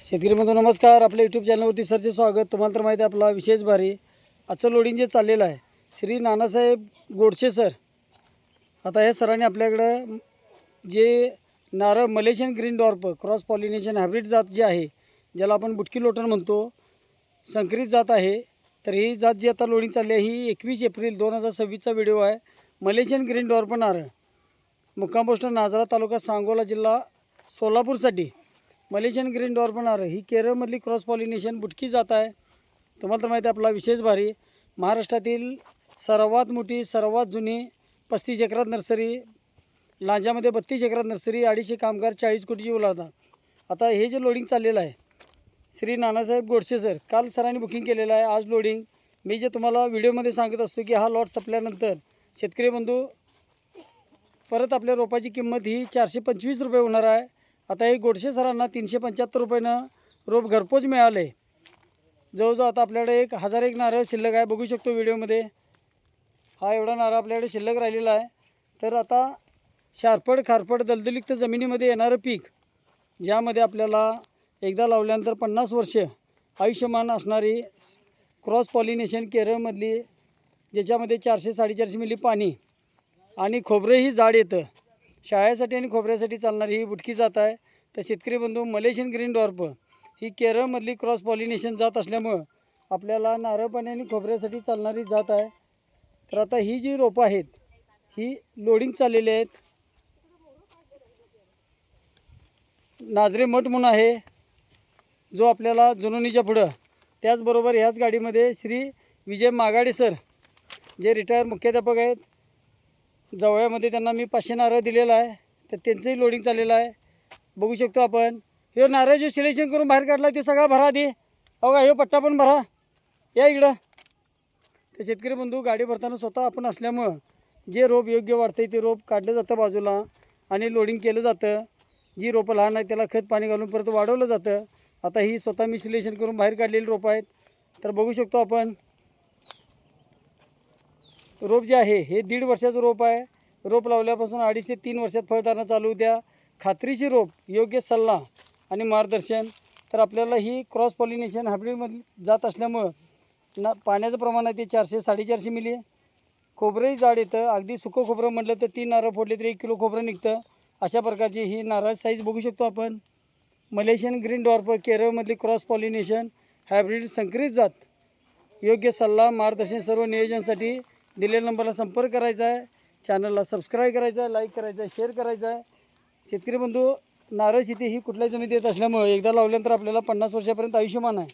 शेतकरी बंधू नमस्कार. आपल्या यूट्यूब चॅनलवरती सरचे स्वागत. तुम्हाला तर माहिती आहे आपला विशेष भारी आजचं लोडिंग जे चाललेलं आहे श्री नानासाहेब गोडसे सर. आता हे सरांनी आपल्याकडं जे नारळ Malaysian green डॉर्प cross pollination hybrid जात जी आहे, ज्याला आपण बुटकी लोटन म्हणतो, संकरित जात आहे. तर ही जात जी आता लोडिंग चालली आहे ही 21 एप्रिल 2026चा व्हिडिओ आहे. मलेशियन ग्रीन डॉर्प नारळ, मुक्काम पोस्ट नाझरा, तालुका सांगोला, जिल्हा सोलापूरसाठी मलेशियन ग्रीन डॉर्प नारळ ही केरळमधली क्रॉस पॉलिनेशन बुटकी जात आहे. तुम्हाला तर माहिती आहे आपला विशेष भारी महाराष्ट्रातील सर्वात मोठी, सर्वात जुनी 35 एकरात नर्सरी, लांजामध्ये 32 एकरात नर्सरी, 250 कामगार, 40 कोटीची उलाढाल. आता हे जे लोडिंग चाललेलं आहे श्री नानासाहेब गोडसे सर, काल सरांनी बुकिंग केलेलं आहे. आज लोडिंग मी जे तुम्हाला व्हिडिओमध्ये सांगत असतो की हा लॉट संपल्यानंतर शेतकरी बंधू परत आपल्या रोपाची किंमत ही 425 रुपये होणार आहे. आता हे गोडसे सरांना 375 रुपयानं रोप घरपोच मिळाले. जवळजवळ आता आपल्याकडे 1001 नारळ शिल्लक आहे. बघू शकतो व्हिडिओमध्ये हा एवढा नारळ आपल्याकडे शिल्लक राहिलेला आहे. तर आता शारपड खारपड दलदलीक्त जमिनीमध्ये येणारं पीक, ज्यामध्ये आपल्याला एकदा लावल्यानंतर 50 वर्ष आयुष्यमान असणारी क्रॉस पॉलिनेशन केरळमधली, ज्याच्यामध्ये 400-450 मिली पाणी आणि खोबरंही जाड येतं, शाळेसाठी आणि खोबऱ्यासाठी चालणारी ही बुटकी जात आहे. तर शेतकरी बंधू मलेशियन ग्रीन डॉर्प ही केरळमधली क्रॉस पॉलिनेशन जात असल्यामुळं आपल्याला नारळ पाणी आणि खोबऱ्यासाठी चालणारी जात आहे. तर आता ही जी रोपं आहेत ही लोडिंग चाललेली आहेत. नाझरे मठ म्हणून आहे जो आपल्याला जुनोनीच्या पुढं, त्याचबरोबर ह्याच गाडीमध्ये श्री विजय मागाडे सर जे रिटायर मुख्याध्यापक आहेत, जवळमध्ये त्यांना मी 500 नारळ दिलेला आहे. तर त्यांचंही लोडिंग चाललेलं आहे. बघू शकतो आपण. हे नारळ जे सिलेक्शन करून बाहेर काढला ते सगळा भरा दे. बघा हे पट्टा पण भरा, या इकडं. तर शेतकरी बंधू गाडी भरताना स्वतः आपण असल्यामुळं जे रोप योग्य वाढतं ते रोप काढलं जातं बाजूला आणि लोडिंग केलं जातं. जी रोपं लहान आहेत त्याला खत पाणी घालून परत वाढवलं जातं. आता ही स्वतः मी सिलेक्शन करून बाहेर काढलेली रोपं आहेत. तर बघू शकतो आपण रोप जे आहे हे 1.5 वर्षाचं रोप आहे. रोप लावल्यापासून 2.5 ते 3 वर्षात फळधारणा चालू द्या. खात्रीची रोप, योग्य सल्ला आणि मार्गदर्शन. तर आपल्याला ही क्रॉस पॉलिनेशन हायब्रिडमध्ये जात असल्यामुळं पाण्याचं प्रमाण आहे ते 400-450 मिली. खोबरंही जाड येतं. अगदी सुकं खोबरं म्हटलं तर 3 नारळ फोडले तरी 1 किलो खोबरं निघतं. अशा प्रकारची ही नारळ साईज बघू शकतो आपण. मलेशियन ग्रीन डॉर्प केरळमधली क्रॉस पॉलिनेशन हायब्रिड संकरित जात. योग्य सल्ला, मार्गदर्शन, सर्व नियोजनासाठी दिलेल्या नंबरला संपर्क करायचा आहे. चॅनलला सबस्क्राईब करायचं आहे, लाईक करायचं आहे, शेअर करायचं आहे. शेतकरी बंधू नारळ शेती ही कुठल्याही जमिनीत येत असल्यामुळे एकदा लावल्यानंतर आपल्याला 50 वर्षापर्यंत आयुष्यमान आहे.